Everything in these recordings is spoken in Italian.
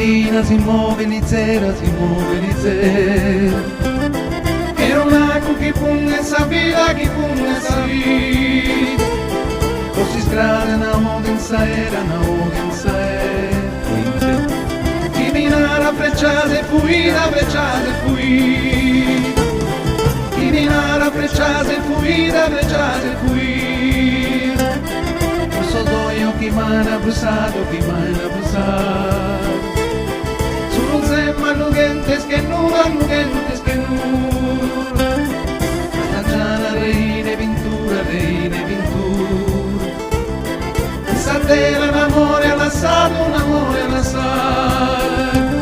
mattina si muove l'izera, si muove l'izera. Era un ago che punga sa vita, che punga sa vita. Così strada una odenza era, una odenza era. Chi minara frecciate fuita, frecciate fuita. Chi minara frecciate fuita, frecciate fuita. Non so io chi m'ha abbrussato, chi m'ha abbrussato. Sul semma nugentes che nulla, nugentes che nulla. Stagiana reine pintura, reine pintura. Satera l'amore allassato, un amore allassato.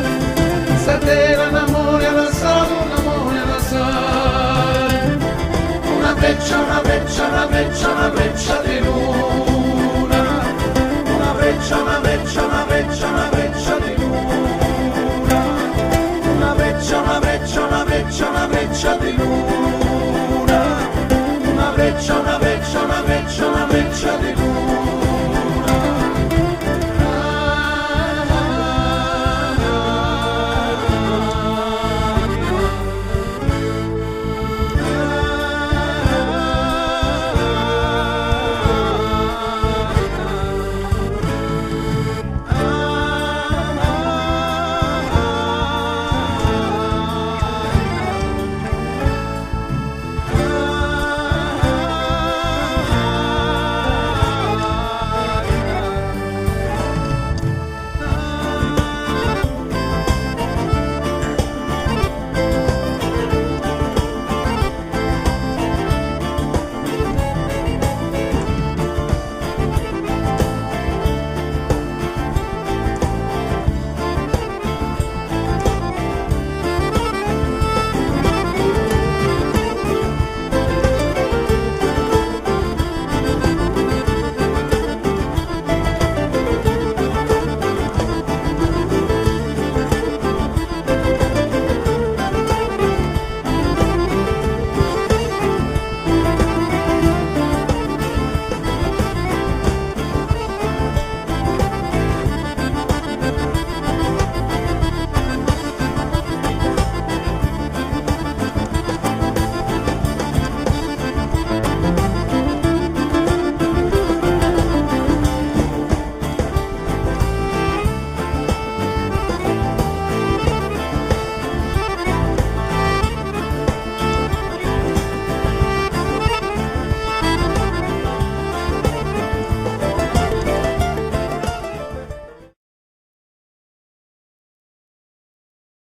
Satera l'amore allassato, un amore allassato. Una freccia, una freccia, una freccia, una freccia di luna. Una freccia, una freccia, una freccia, una freccia di luna. Una freccia, una freccia, una freccia, una freccia